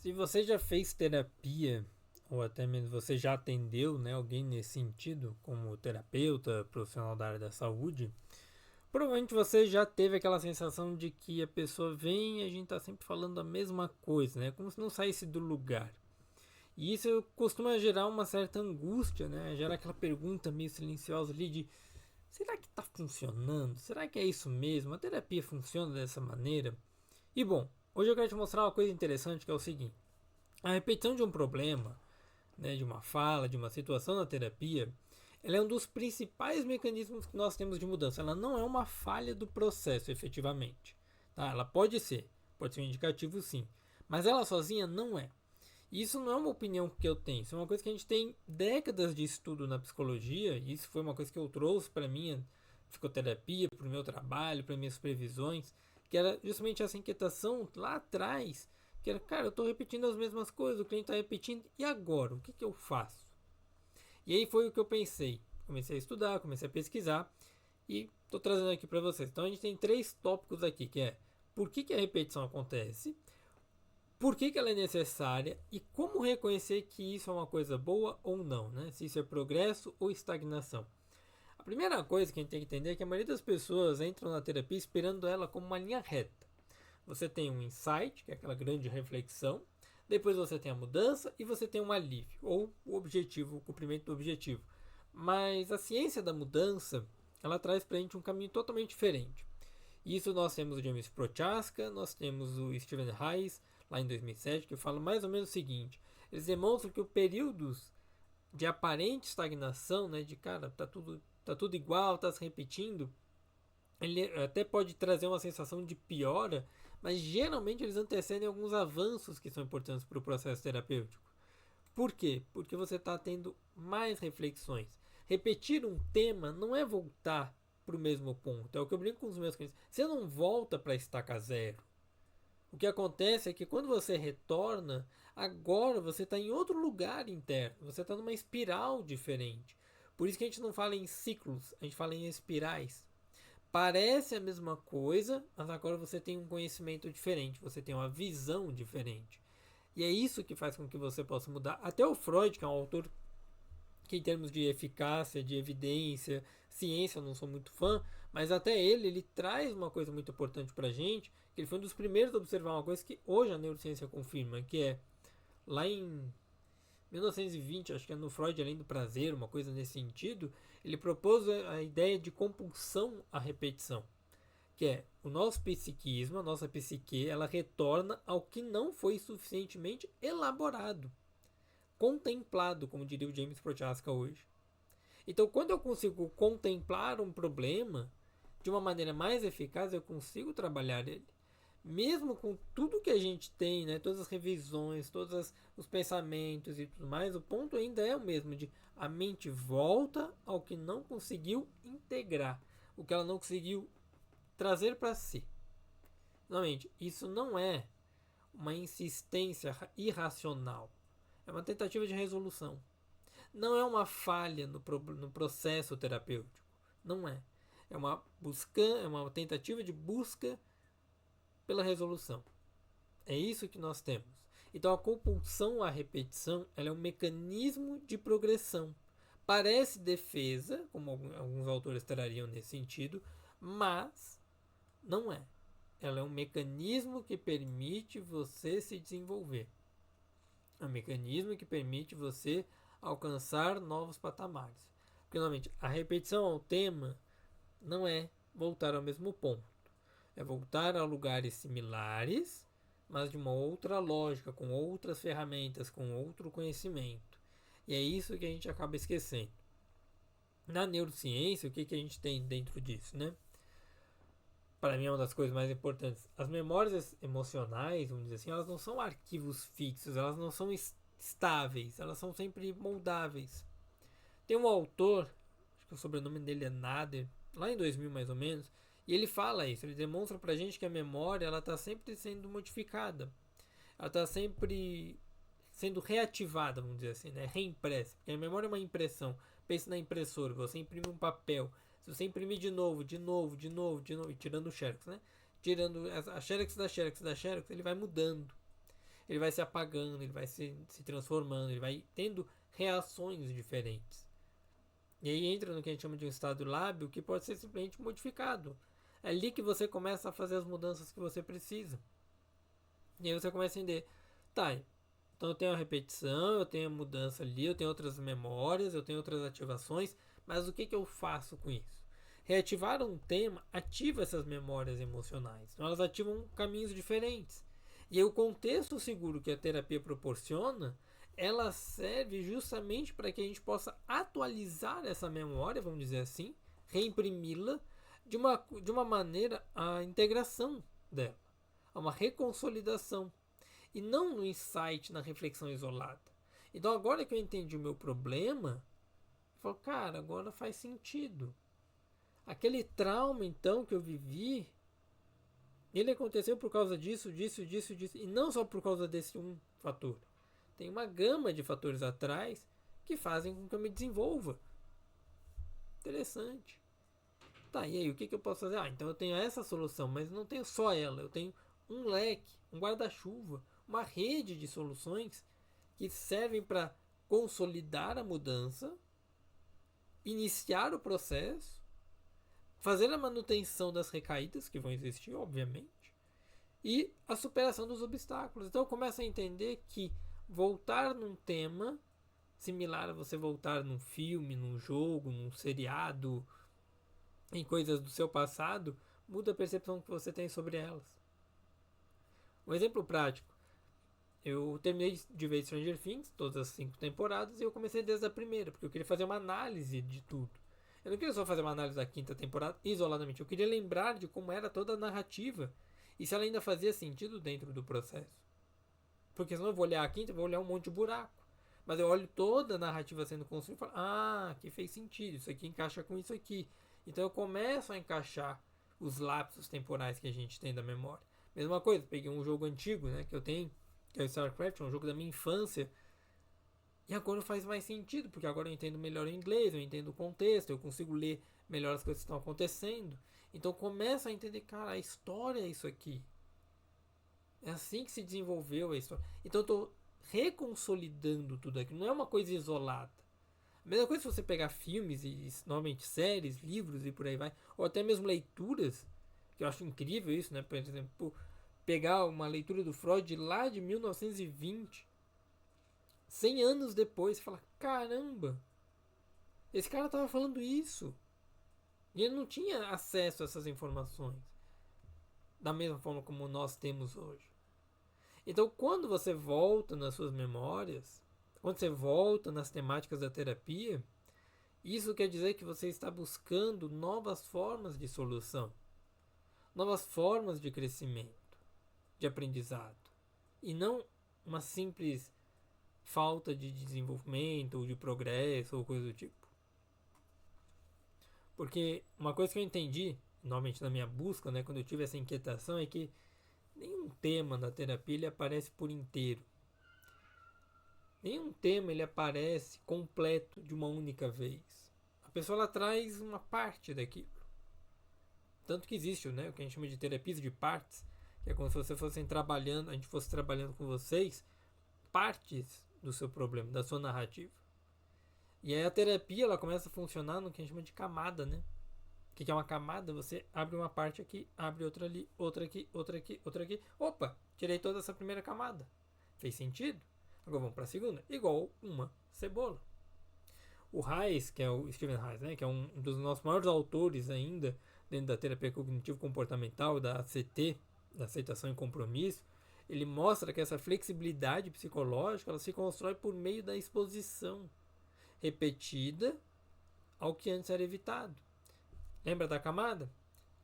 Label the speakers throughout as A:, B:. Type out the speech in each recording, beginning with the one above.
A: Se você já fez terapia, ou até mesmo você já atendeu, né, alguém nesse sentido, como terapeuta, profissional da área da saúde, provavelmente você já teve aquela sensação de que a pessoa vem e a gente tá sempre falando a mesma coisa, né? Como se não saísse do lugar. E isso costuma gerar uma certa angústia, né? Gera aquela pergunta meio silenciosa ali de: será que tá funcionando? Será que é isso mesmo? A terapia funciona dessa maneira? E bom, hoje eu quero te mostrar uma coisa interessante que é o seguinte: a repetição de um problema, né, de uma fala, de uma situação na terapia, ela é um dos principais mecanismos que nós temos de mudança. Ela não é uma falha do processo, efetivamente. Tá? Ela pode ser um indicativo sim, mas ela sozinha não é. E isso não é uma opinião que eu tenho, isso é uma coisa que a gente tem décadas de estudo na psicologia, e isso foi uma coisa que eu trouxe para minha psicoterapia, para o meu trabalho, para minhas previsões, que era justamente essa inquietação lá atrás, que era, cara, eu estou repetindo as mesmas coisas, o cliente está repetindo, e agora? O que, que eu faço? E aí foi o que eu pensei. Comecei a estudar, comecei a pesquisar, e estou trazendo aqui para vocês. Então a gente tem três tópicos aqui, que é por que, que a repetição acontece, por que, que ela é necessária e como reconhecer que isso é uma coisa boa ou não, né? Se isso é progresso ou estagnação. A primeira coisa que a gente tem que entender é que a maioria das pessoas entram na terapia esperando ela como uma linha reta. Você tem um insight, que é aquela grande reflexão, depois você tem a mudança e você tem um alívio, ou o objetivo, o cumprimento do objetivo. Mas a ciência da mudança, ela traz para a gente um caminho totalmente diferente. Isso nós temos o James Prochaska, nós temos o Stephen Hayes, lá em 2007, que fala mais ou menos o seguinte: eles demonstram que os períodos de aparente estagnação, né, de cara, tá tudo igual, tá se repetindo, ele até pode trazer uma sensação de piora, mas geralmente eles antecedem alguns avanços que são importantes para o processo terapêutico. Por quê? Porque você está tendo mais reflexões. Repetir um tema não é voltar para o mesmo ponto. É o que eu brinco com os meus clientes. Você não volta para estaca zero. O que acontece é que quando você retorna, agora você está em outro lugar interno. Você está numa espiral diferente. Por isso que a gente não fala em ciclos, a gente fala em espirais. Parece a mesma coisa, mas agora você tem um conhecimento diferente, você tem uma visão diferente. E é isso que faz com que você possa mudar. Até o Freud, que é um autor que em termos de eficácia, de evidência, ciência eu não sou muito fã, mas até ele traz uma coisa muito importante pra gente, que ele foi um dos primeiros a observar uma coisa que hoje a neurociência confirma, que é lá em 1920, acho que é no Freud Além do Prazer, uma coisa nesse sentido, ele propôs a ideia de compulsão à repetição, que é o nosso psiquismo, a nossa psique, ela retorna ao que não foi suficientemente elaborado, contemplado, como diria o James Prochaska hoje. Então, quando eu consigo contemplar um problema de uma maneira mais eficaz, eu consigo trabalhar ele. Mesmo com tudo que a gente tem, né, todas as revisões, todos os pensamentos e tudo mais, o ponto ainda é o mesmo, de a mente volta ao que não conseguiu integrar, o que ela não conseguiu trazer para si. Novamente, isso não é uma insistência irracional, é uma tentativa de resolução. Não é uma falha no processo terapêutico. Não é. É uma tentativa de busca pela resolução. É isso que nós temos. Então a compulsão à repetição ela é um mecanismo de progressão. Parece defesa, como alguns autores trariam nesse sentido, mas não é. Ela é um mecanismo que permite você se desenvolver. É um mecanismo que permite você alcançar novos patamares. Porque, normalmente, a repetição ao tema não é voltar ao mesmo ponto. É voltar a lugares similares, mas de uma outra lógica, com outras ferramentas, com outro conhecimento. E é isso que a gente acaba esquecendo. Na neurociência, o que, que a gente tem dentro disso, né? Para mim é uma das coisas mais importantes. As memórias emocionais, vamos dizer assim, elas não são arquivos fixos, elas não são estáveis, elas são sempre moldáveis. Tem um autor, acho que o sobrenome dele é Nader, lá em 2000 mais ou menos, e ele fala isso, ele demonstra pra gente que a memória ela está sempre sendo modificada. Ela está sempre sendo reativada, vamos dizer assim, né? Reimpressa. Porque a memória é uma impressão. Pense na impressora, você imprime um papel. Se você imprimir de novo, e tirando o xerox, né? Tirando a xerox da xerox da xerox, ele vai mudando. ele vai se apagando, ele vai se transformando, ele vai tendo reações diferentes. E aí entra no que a gente chama de um estado lábil, que pode ser simplesmente modificado. É ali que você começa a fazer as mudanças que você precisa. E aí você começa a entender, tá, então eu tenho a repetição, eu tenho a mudança ali, eu tenho outras memórias, eu tenho outras ativações, mas o que eu faço com isso? Reativar um tema ativa essas memórias emocionais. Então elas ativam caminhos diferentes. E aí o contexto seguro que a terapia proporciona, ela serve justamente para que a gente possa atualizar essa memória, vamos dizer assim, reimprimi-la de uma maneira a integração dela, a uma reconsolidação, e não no insight, na reflexão isolada. Então agora que eu entendi o meu problema, eu falo, cara, agora faz sentido. Aquele trauma então que eu vivi, ele aconteceu por causa disso, disso, disso, disso, e não só por causa desse um fator. Tem uma gama de fatores atrás que fazem com que eu me desenvolva. Interessante. Tá, e aí, o que eu posso fazer? Então eu tenho essa solução, mas não tenho só ela. Eu tenho um leque, um guarda-chuva, uma rede de soluções que servem para consolidar a mudança, iniciar o processo, fazer a manutenção das recaídas, que vão existir, obviamente, e a superação dos obstáculos. Então eu começo a entender que voltar num tema, similar a você voltar num filme, num jogo, num seriado, em coisas do seu passado, muda a percepção que você tem sobre elas. Um exemplo prático. Eu terminei de ver Stranger Things, todas as 5 temporadas, e eu comecei desde a primeira, porque eu queria fazer uma análise de tudo. Eu não queria só fazer uma análise da 5ª temporada isoladamente, eu queria lembrar de como era toda a narrativa e se ela ainda fazia sentido dentro do processo. Porque senão eu vou olhar a 5ª e vou olhar um monte de buraco. Mas eu olho toda a narrativa sendo construída e falo, aqui fez sentido, isso aqui encaixa com isso aqui. Então eu começo a encaixar os lapsos temporais que a gente tem da memória. Mesma coisa, peguei um jogo antigo, né, que eu tenho, que é o StarCraft, é um jogo da minha infância. E agora faz mais sentido, porque agora eu entendo melhor o inglês, eu entendo o contexto, eu consigo ler melhor as coisas que estão acontecendo. Então começa a entender, cara, a história é isso aqui. É assim que se desenvolveu a história. Então eu estou reconsolidando tudo aquilo, não é uma coisa isolada. A mesma coisa se você pegar filmes e normalmente séries, livros e por aí vai, ou até mesmo leituras, que eu acho incrível isso, né? Por exemplo, pegar uma leitura do Freud lá de 1920, 100 anos depois, e falar, caramba, esse cara estava falando isso. E ele não tinha acesso a essas informações da mesma forma como nós temos hoje. Então, quando você volta nas suas memórias, quando você volta nas temáticas da terapia, isso quer dizer que você está buscando novas formas de solução, novas formas de crescimento, de aprendizado, e não uma simples falta de desenvolvimento ou de progresso ou coisa do tipo. Porque uma coisa que eu entendi, normalmente na minha busca, né, quando eu tive essa inquietação, é que nenhum tema da terapia ele aparece por inteiro. Nenhum tema ele aparece completo de uma única vez. A pessoa ela traz uma parte daquilo. Tanto que existe, né, o que a gente chama de terapias de partes, que é como se você fossem trabalhando, a gente fosse trabalhando com vocês partes do seu problema, da sua narrativa. E aí a terapia ela começa a funcionar no que a gente chama de camada, né? O que é uma camada? Você abre uma parte aqui, abre outra ali, outra aqui, outra aqui, outra aqui. Opa, tirei toda essa primeira camada. Fez sentido? Agora vamos para a segunda. Igual uma cebola. O Reis, que é o Steven Reis, né? Que é um dos nossos maiores autores ainda dentro da terapia cognitivo-comportamental, da ACT, da aceitação e compromisso, ele mostra que essa flexibilidade psicológica ela se constrói por meio da exposição repetida ao que antes era evitado. Lembra da camada?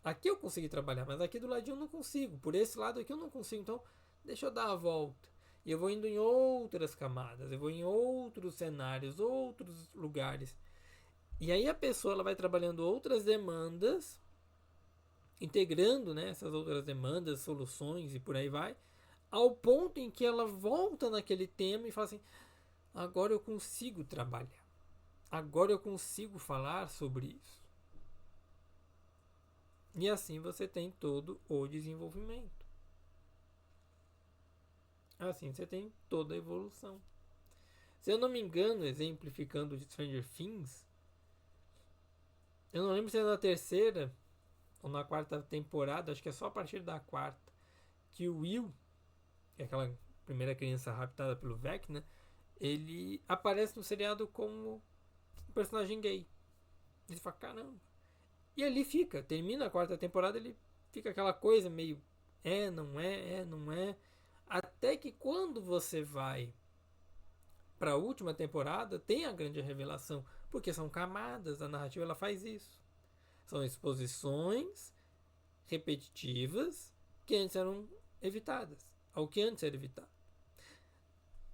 A: Aqui eu consegui trabalhar, mas aqui do ladinho eu não consigo. Por esse lado aqui eu não consigo. Então, deixa eu dar a volta. E eu vou indo em outras camadas. Eu vou em outros cenários, outros lugares. E aí a pessoa ela vai trabalhando outras demandas, integrando, né, essas outras demandas, soluções e por aí vai, ao ponto em que ela volta naquele tema e fala assim, agora eu consigo trabalhar. Agora eu consigo falar sobre isso. E assim você tem todo o desenvolvimento. Assim você tem toda a evolução. Se eu não me engano, exemplificando de Stranger Things, eu não lembro se é na terceira ou na quarta temporada, acho que é só a partir da quarta, que o Will, que é aquela primeira criança raptada pelo Vecna, ele aparece no seriado como um personagem gay. E você fala, caramba. E ali fica, termina a quarta temporada, ele fica aquela coisa meio não é, não é. Até que quando você vai para a última temporada, tem a grande revelação, porque são camadas, a narrativa ela faz isso. São exposições repetitivas que antes eram evitadas, ao que antes era evitado.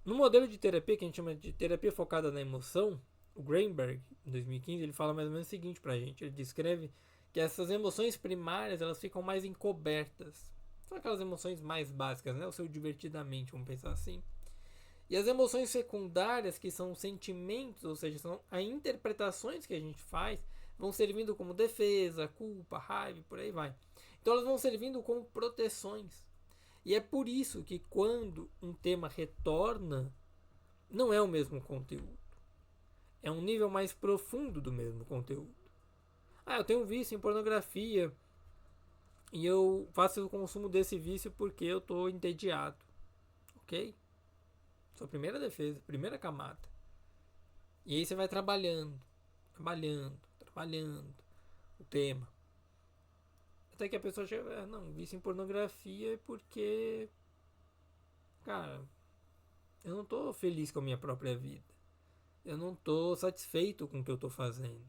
A: No modelo de terapia que a gente chama de terapia focada na emoção, o Greenberg, em 2015, ele fala mais ou menos o seguinte pra gente. Ele descreve que essas emoções primárias elas ficam mais encobertas. São aquelas emoções mais básicas, né? O seu divertidamente, vamos pensar assim. E as emoções secundárias, que são sentimentos, ou seja, são as interpretações que a gente faz, vão servindo como defesa, culpa, raiva, por aí vai. Então elas vão servindo como proteções. E é por isso que quando um tema retorna, não é o mesmo conteúdo. É um nível mais profundo do mesmo conteúdo. Eu tenho um vício em pornografia e eu faço o consumo desse vício porque eu estou entediado. Ok? Sua primeira defesa, primeira camada. E aí você vai trabalhando o tema. Até que a pessoa chega, não, vício em pornografia é porque, cara, eu não tô feliz com a minha própria vida. Eu não tô satisfeito com o que eu tô fazendo.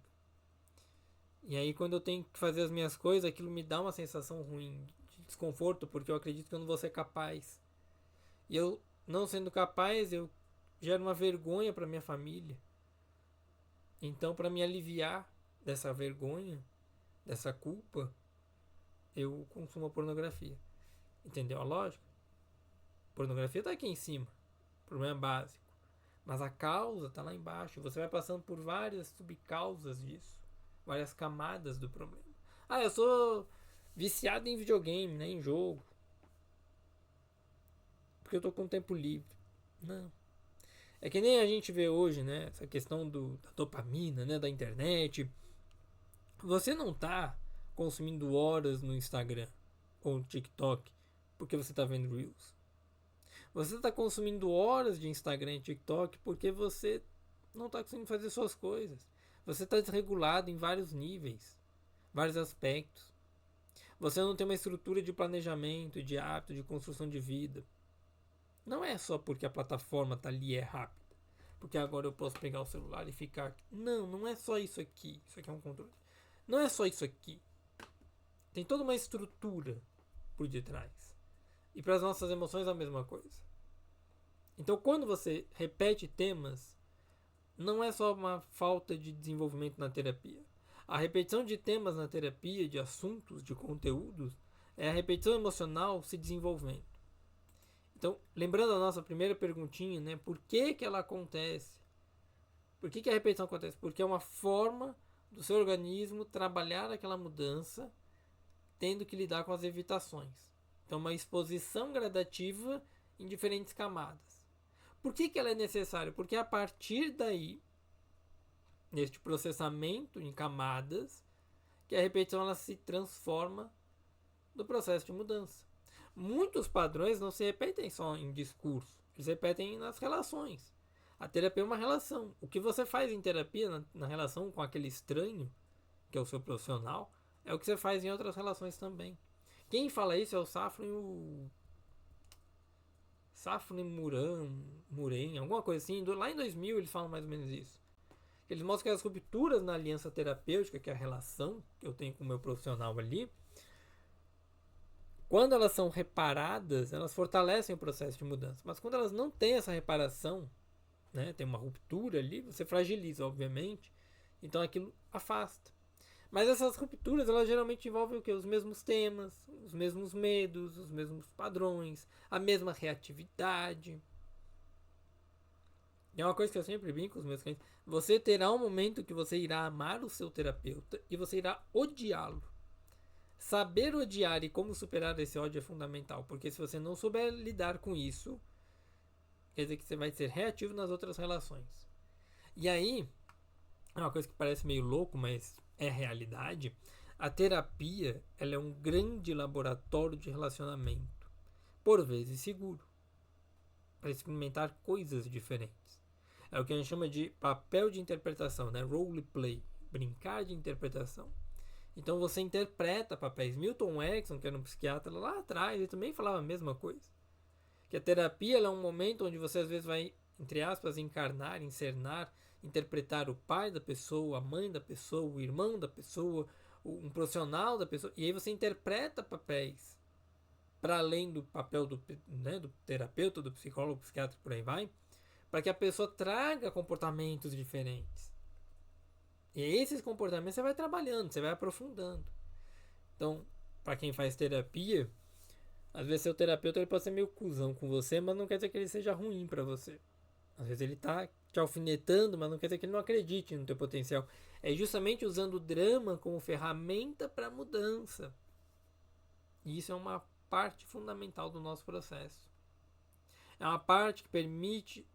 A: E aí quando eu tenho que fazer as minhas coisas, aquilo me dá uma sensação ruim, de desconforto, porque eu acredito que eu não vou ser capaz. E eu, não sendo capaz, eu gero uma vergonha para minha família. Então, para me aliviar dessa vergonha, dessa culpa, eu consumo a pornografia. Entendeu a lógica? Pornografia tá aqui em cima. Problema básico. Mas a causa tá lá embaixo. Você vai passando por várias subcausas disso. Várias camadas do problema. Eu sou viciado em videogame, né? Em jogo. Porque eu tô com tempo livre. Não. É que nem a gente vê hoje, né? Essa questão da dopamina, né? Da internet. Você não tá consumindo horas no Instagram ou no TikTok porque você tá vendo Reels. Você está consumindo horas de Instagram e TikTok porque você não está conseguindo fazer suas coisas. Você está desregulado em vários níveis, vários aspectos. Você não tem uma estrutura de planejamento, de hábito, de construção de vida. Não é só porque a plataforma está ali e é rápida. Porque agora eu posso pegar o celular e ficar. Não, não é só isso aqui. Isso aqui é um controle. Não é só isso aqui. Tem toda uma estrutura por detrás. E para as nossas emoções é a mesma coisa. Então, quando você repete temas, não é só uma falta de desenvolvimento na terapia. A repetição de temas na terapia, de assuntos, de conteúdos, é a repetição emocional se desenvolvendo. Então, lembrando a nossa primeira perguntinha, né? Por que ela acontece? Por que a repetição acontece? Porque é uma forma do seu organismo trabalhar aquela mudança, tendo que lidar com as evitações. Então, uma exposição gradativa em diferentes camadas. Por que ela é necessária? Porque a partir daí, neste processamento em camadas, que a repetição ela se transforma no processo de mudança. Muitos padrões não se repetem só em discurso, eles se repetem nas relações. A terapia é uma relação. O que você faz em terapia, na relação com aquele estranho, que é o seu profissional, é o que você faz em outras relações também. Quem fala isso é o Safran e o Safran Muren, alguma coisa assim. Lá em 2000 eles falam mais ou menos isso. Eles mostram que as rupturas na aliança terapêutica, que é a relação que eu tenho com o meu profissional ali, quando elas são reparadas, elas fortalecem o processo de mudança. Mas quando elas não têm essa reparação, né, tem uma ruptura ali, você fragiliza, obviamente, então aquilo afasta. Mas essas rupturas, elas geralmente envolvem o quê? Os mesmos temas, os mesmos medos, os mesmos padrões, a mesma reatividade. E é uma coisa que eu sempre brinco com os meus clientes. Você terá um momento que você irá amar o seu terapeuta e você irá odiá-lo. Saber odiar e como superar esse ódio é fundamental, porque se você não souber lidar com isso, quer dizer que você vai ser reativo nas outras relações. E aí, é uma coisa que parece meio louco, mas é realidade. A terapia, ela é um grande laboratório de relacionamento, por vezes seguro, para experimentar coisas diferentes. É o que a gente chama de papel de interpretação, né? Role play, brincar de interpretação. Então você interpreta papéis. Milton Erickson, que era um psiquiatra lá atrás, ele também falava a mesma coisa. Que a terapia é um momento onde você às vezes vai, entre aspas, encarnar, encernar, interpretar o pai da pessoa, a mãe da pessoa, o irmão da pessoa, um profissional da pessoa. E aí você interpreta papéis para além do papel do terapeuta, do psicólogo, psiquiatra, por aí vai, para que a pessoa traga comportamentos diferentes. E esses comportamentos você vai trabalhando, você vai aprofundando. Então, para quem faz terapia, às vezes seu terapeuta ele pode ser meio cuzão com você, mas não quer dizer que ele seja ruim para você. Às vezes ele tá te alfinetando, mas não quer dizer que ele não acredite no teu potencial. É justamente usando o drama como ferramenta para mudança. E isso é uma parte fundamental do nosso processo. É uma parte que permite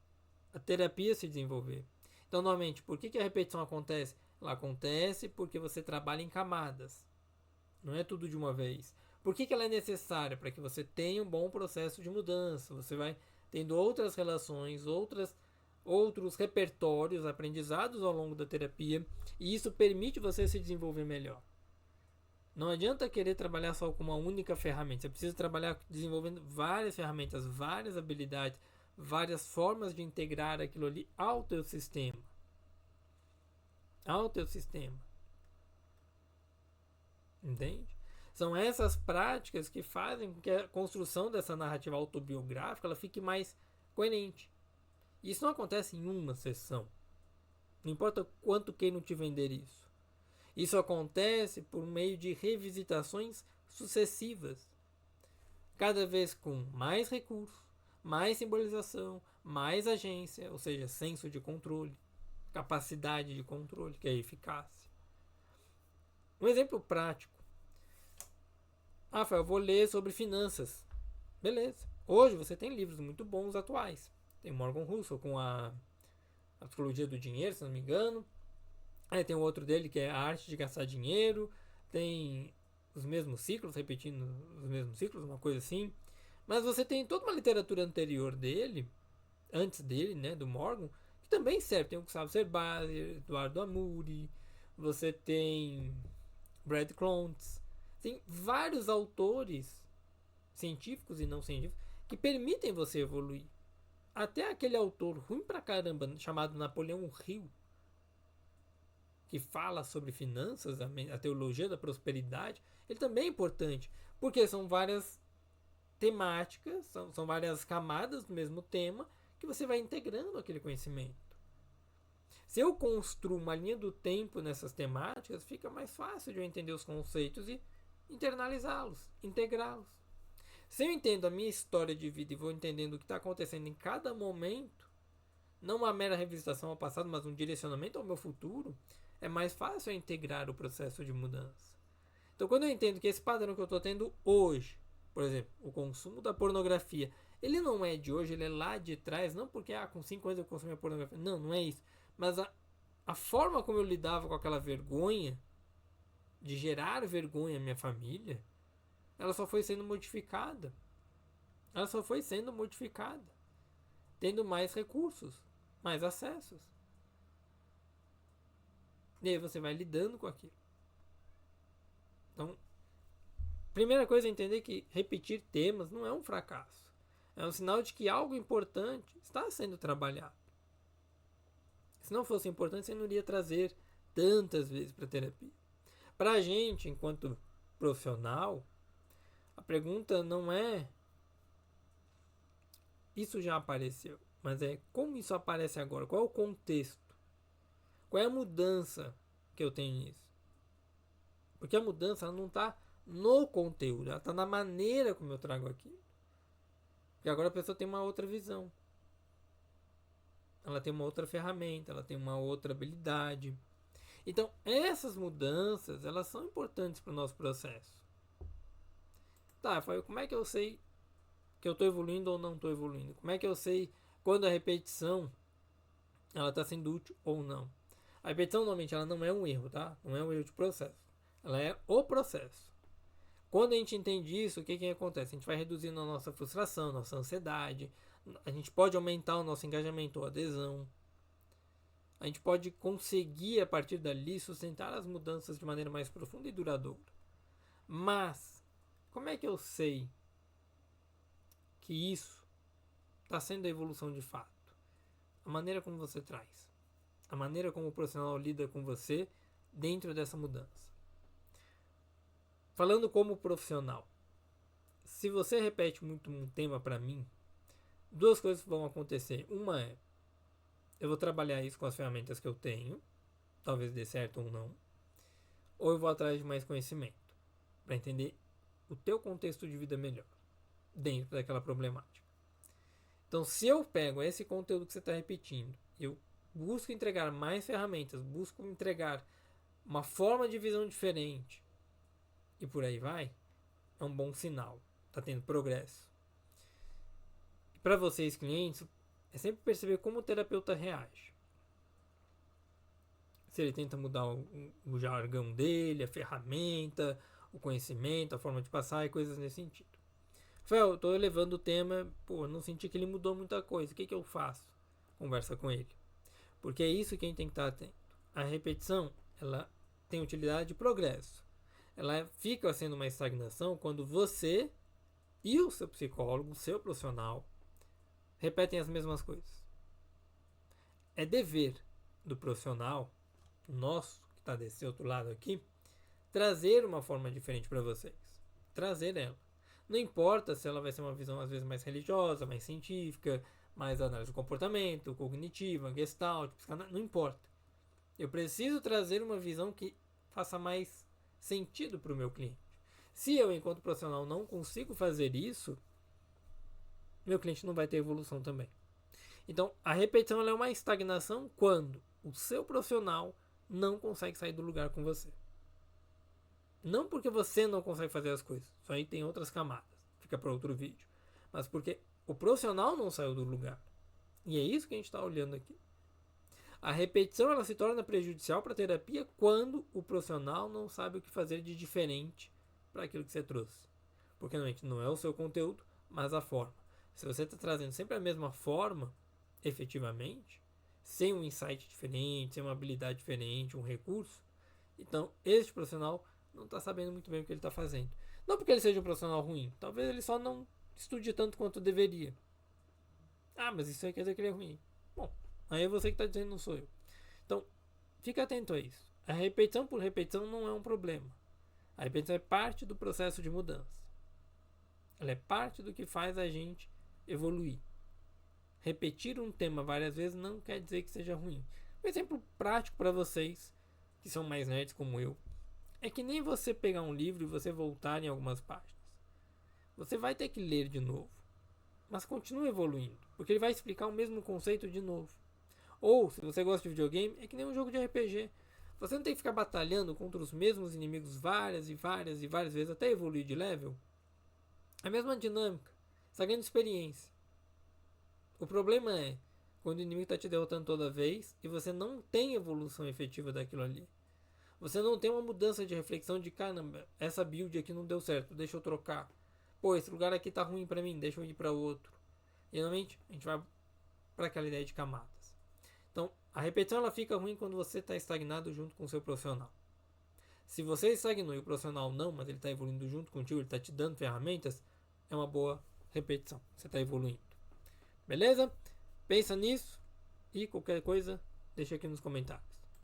A: a terapia se desenvolver. Então, novamente, por que a repetição acontece? Ela acontece porque você trabalha em camadas. Não é tudo de uma vez. Por que ela é necessária? Para que você tenha um bom processo de mudança. Você vai tendo outras relações, outros repertórios, aprendizados ao longo da terapia. E isso permite você se desenvolver melhor. Não adianta querer trabalhar só com uma única ferramenta. Você precisa trabalhar desenvolvendo várias ferramentas, várias habilidades, várias formas de integrar aquilo ali ao teu sistema. Ao teu sistema. Entende? São essas práticas que fazem com que a construção dessa narrativa autobiográfica ela fique mais coerente. Isso não acontece em uma sessão. Não importa quanto queiram te vender isso. Isso acontece por meio de revisitações sucessivas. Cada vez com mais recursos, mais simbolização, mais agência, ou seja, senso de controle, capacidade de controle, que é eficácia. Um exemplo prático. Rafael, eu vou ler sobre finanças. Beleza. Hoje você tem livros muito bons atuais. Tem Morgan Housel com a Psicologia do Dinheiro, se não me engano. Aí tem o outro dele que é A Arte de Gastar Dinheiro. Tem os mesmos ciclos, repetindo os mesmos ciclos, uma coisa assim. Mas você tem toda uma literatura anterior dele, antes dele, né, do Morgan, que também serve. Tem o Gustavo Cerbasi, Eduardo Amuri, você tem Brad Klontz. Tem vários autores científicos e não científicos que permitem você evoluir. Até aquele autor ruim pra caramba chamado Napoleão Hill, que fala sobre finanças, a teologia da prosperidade, ele também é importante, porque são várias temáticas, são várias camadas do mesmo tema que você vai integrando aquele conhecimento. Se eu construo uma linha do tempo nessas temáticas, fica mais fácil de eu entender os conceitos e internalizá-los, integrá-los. Se eu entendo a minha história de vida e vou entendendo o que está acontecendo em cada momento, não uma mera revisitação ao passado, mas um direcionamento ao meu futuro, é mais fácil eu integrar o processo de mudança. Então, quando eu entendo que esse padrão que eu estou tendo hoje, por exemplo, o consumo da pornografia, ele não é de hoje, ele é lá de trás, não porque com 5 anos eu consumi a pornografia, não é isso, mas a forma como eu lidava com aquela vergonha, de gerar vergonha à minha família, ela só foi sendo modificada. Ela só foi sendo modificada. Tendo mais recursos, mais acessos. E aí você vai lidando com aquilo. Então, primeira coisa é entender que repetir temas não é um fracasso. É um sinal de que algo importante está sendo trabalhado. Se não fosse importante, você não iria trazer tantas vezes para a terapia. Para a gente, enquanto profissional, a pergunta não é isso já apareceu, mas é como isso aparece agora, qual é o contexto, qual é a mudança que eu tenho nisso. Porque a mudança ela não está no conteúdo, ela está na maneira como eu trago aqui. Porque agora a pessoa tem uma outra visão. Ela tem uma outra ferramenta, ela tem uma outra habilidade. Então, essas mudanças, elas são importantes para o nosso processo. Tá, como é que eu sei que eu estou evoluindo ou não estou evoluindo? Como é que eu sei quando a repetição ela está sendo útil ou não. A repetição normalmente ela não é um erro, tá? Não é um erro de processo. Ela é o processo. Quando a gente entende isso, o que acontece? A gente vai reduzindo a nossa frustração, nossa ansiedade. A gente pode aumentar o nosso engajamento ou adesão. A gente pode conseguir, a partir dali, sustentar as mudanças de maneira mais profunda e duradoura. Mas, como é que eu sei que isso está sendo a evolução de fato? A maneira como você traz. A maneira como o profissional lida com você dentro dessa mudança. Falando como profissional, se você repete muito um tema para mim, duas coisas vão acontecer. Uma é, eu vou trabalhar isso com as ferramentas que eu tenho, talvez dê certo ou não, ou eu vou atrás de mais conhecimento, para entender o teu contexto de vida melhor, dentro daquela problemática. Então, se eu pego esse conteúdo que você está repetindo, eu busco entregar mais ferramentas, busco entregar uma forma de visão diferente, e por aí vai, é um bom sinal. Está tendo progresso. Para vocês, clientes, é sempre perceber como o terapeuta reage. Se ele tenta mudar o jargão dele, a ferramenta, o conhecimento, a forma de passar e coisas nesse sentido. Rafael, eu estou elevando o tema, não senti que ele mudou muita coisa. O que eu faço? Conversa com ele. Porque é isso que a gente tem que estar atento. A repetição, ela tem utilidade de progresso. Ela fica sendo uma estagnação quando você e o seu psicólogo, o seu profissional, repetem as mesmas coisas. É dever do profissional, nosso, que está desse outro lado aqui, trazer uma forma diferente para vocês. Trazer ela. Não importa se ela vai ser uma visão às vezes mais religiosa, mais científica, mais análise do comportamento, cognitiva, gestalt, não importa. Eu preciso trazer uma visão que faça mais sentido para o meu cliente. Se eu, enquanto profissional, não consigo fazer isso, meu cliente não vai ter evolução também. Então, a repetição ela é uma estagnação quando o seu profissional não consegue sair do lugar com você. Não porque você não consegue fazer as coisas. Isso aí tem outras camadas. Fica para outro vídeo. Mas porque o profissional não saiu do lugar. E é isso que a gente está olhando aqui. A repetição ela se torna prejudicial para a terapia quando o profissional não sabe o que fazer de diferente para aquilo que você trouxe. Porque não é o seu conteúdo, mas a forma. Se você está trazendo sempre a mesma forma, efetivamente, sem um insight diferente, sem uma habilidade diferente, um recurso, então este profissional não está sabendo muito bem o que ele está fazendo. Não porque ele seja um profissional ruim, talvez ele só não estude tanto quanto deveria. Ah, mas isso aí quer dizer que ele é ruim. Bom, aí é você que está dizendo, não sou eu. Então, fica atento a isso. A repetição por repetição não é um problema. A repetição é parte do processo de mudança. Ela é parte do que faz a gente evoluir. Repetir um tema várias vezes não quer dizer que seja ruim. Um exemplo prático para vocês, que são mais nerds como eu, é que nem você pegar um livro e você voltar em algumas páginas. Você vai ter que ler de novo. Mas continua evoluindo, porque ele vai explicar o mesmo conceito de novo. Ou, se você gosta de videogame, é que nem um jogo de RPG. Você não tem que ficar batalhando contra os mesmos inimigos várias e várias e várias vezes até evoluir de level. É a mesma dinâmica. Você está ganhando experiência. O problema é quando o inimigo está te derrotando toda vez e você não tem evolução efetiva daquilo ali. Você não tem uma mudança de reflexão de caramba, essa build aqui não deu certo, deixa eu trocar. Pô, esse lugar aqui tá ruim pra mim, deixa eu ir pra outro. Geralmente, a gente vai para aquela ideia de camadas. Então, a repetição ela fica ruim quando você está estagnado junto com o seu profissional. Se você estagnou e o profissional não, mas ele está evoluindo junto contigo, ele está te dando ferramentas, é uma boa repetição. Você está evoluindo. Beleza? Pensa nisso e qualquer coisa, deixa aqui nos comentários.